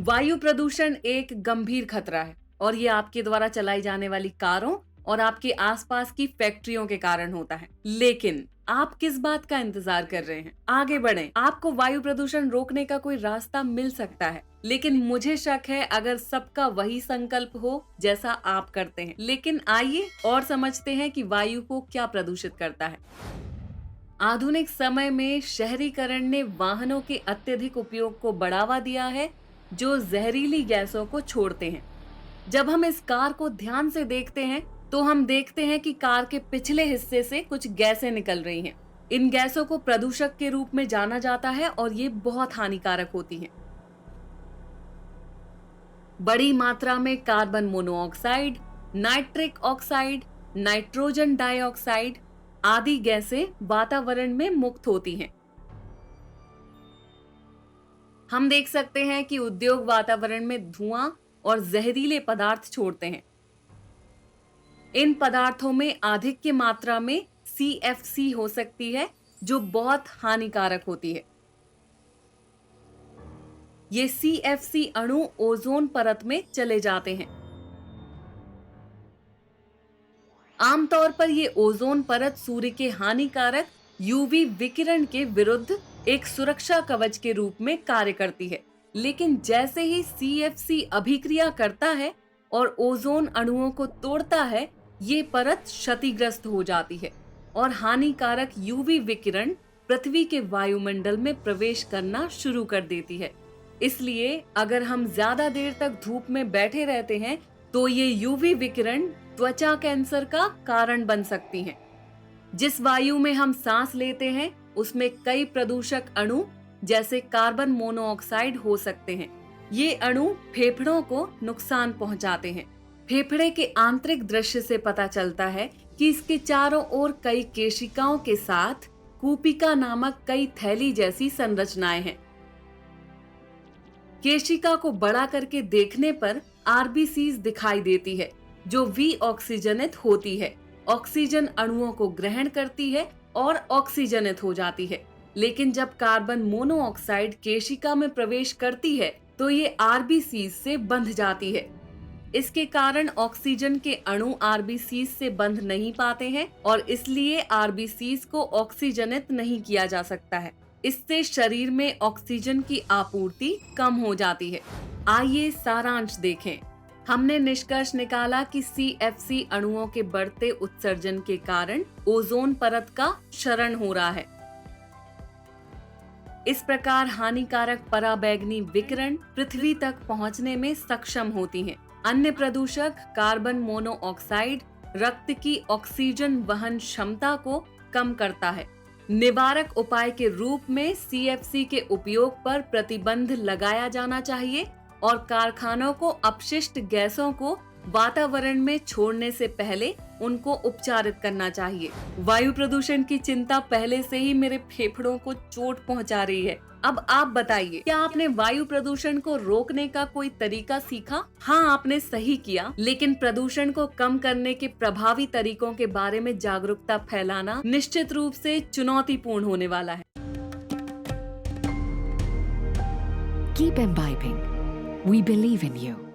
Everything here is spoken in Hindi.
वायु प्रदूषण एक गंभीर खतरा है और ये आपके द्वारा चलाई जाने वाली कारों और आपके आसपास की फैक्ट्रियों के कारण होता है। लेकिन आप किस बात का इंतजार कर रहे हैं? आगे बढ़ें। आपको वायु प्रदूषण रोकने का कोई रास्ता मिल सकता है, लेकिन मुझे शक है अगर सबका वही संकल्प हो जैसा आप करते हैं। लेकिन आइए और समझते हैं कि वायु को क्या प्रदूषित करता है। आधुनिक समय में शहरीकरण ने वाहनों के अत्यधिक उपयोग को बढ़ावा दिया है, जो जहरीली गैसों को छोड़ते हैं। जब हम इस कार को ध्यान से देखते हैं तो हम देखते हैं कि कार के पिछले हिस्से से कुछ गैसें निकल रही हैं। इन गैसों को प्रदूषक के रूप में जाना जाता है और ये बहुत हानिकारक होती हैं। बड़ी मात्रा में carbon monoxide, nitric oxide, nitrogen dioxide आदि गैसें वातावरण में मुक्त होती हैं। हम देख सकते हैं कि उद्योग वातावरण में धुआं और जहरीले पदार्थ छोड़ते हैं। इन पदार्थों में अधिक की मात्रा में CFC हो सकती है, जो बहुत हानिकारक होती है। ये CFC अणु ओजोन परत में चले जाते हैं। आमतौर पर ये ओजोन परत सूर्य के हानिकारक UV विकिरण के विरुद्ध एक सुरक्षा कवच के रूप में कार्य करती है। लेकिन जैसे ही CFC अभिक्रिया करता है और ओजोन अणुओं को तोड़ता है, ये परत क्षतिग्रस्त हो जाती है और हानिकारक UV विकिरण पृथ्वी के वायुमंडल में प्रवेश करना शुरू कर देती है। इसलिए अगर हम ज्यादा देर तक धूप में बैठे रहते हैं तो ये UV विकिरण त्वचा कैंसर का कारण बन सकती हैं। जिस वायु में हम सांस लेते हैं उसमें कई प्रदूषक अणु जैसे कार्बन मोनोऑक्साइड हो सकते हैं। ये अणु फेफड़ों को नुकसान पहुंचाते हैं। फेफड़े के आंतरिक दृश्य से पता चलता है कि इसके चारों ओर कई केशिकाओं के साथ कूपिका नामक कई थैली जैसी संरचनाएं हैं। केशिका को बड़ा करके देखने पर RBCs दिखाई देती है, जो विऑक्सीजनित होती है, ऑक्सीजन अणुओं को ग्रहण करती है और ऑक्सीजनित हो जाती है। लेकिन जब कार्बन मोनोऑक्साइड केशिका में प्रवेश करती है तो ये RBCs से बंध जाती है। इसके कारण ऑक्सीजन के अणु RBCs से बंध नहीं पाते हैं और इसलिए RBCs को ऑक्सीजनित नहीं किया जा सकता है। इससे शरीर में ऑक्सीजन की आपूर्ति कम हो जाती है। आइए सारांश देखें। हमने निष्कर्ष निकाला कि CFC अणुओं के बढ़ते उत्सर्जन के कारण ओजोन परत का क्षरण हो रहा है। इस प्रकार हानिकारक पराबैंगनी विकिरण पृथ्वी तक पहुंचने में सक्षम होती हैं। अन्य प्रदूषक कार्बन मोनोऑक्साइड रक्त की ऑक्सीजन वहन क्षमता को कम करता है। निवारक उपाय के रूप में CFC के उपयोग पर प्रतिबंध लगाया जाना चाहिए और कारखानों को अपशिष्ट गैसों को वातावरण में छोड़ने से पहले उनको उपचारित करना चाहिए। वायु प्रदूषण की चिंता पहले से ही मेरे फेफड़ों को चोट पहुंचा रही है। अब आप बताइए, क्या आपने वायु प्रदूषण को रोकने का कोई तरीका सीखा? हाँ, आपने सही किया, लेकिन प्रदूषण को कम करने के प्रभावी तरीकों के बारे में जागरूकता फैलाना निश्चित रूप से चुनौतीपूर्ण होने वाला है। Keep imbibing. We believe in you.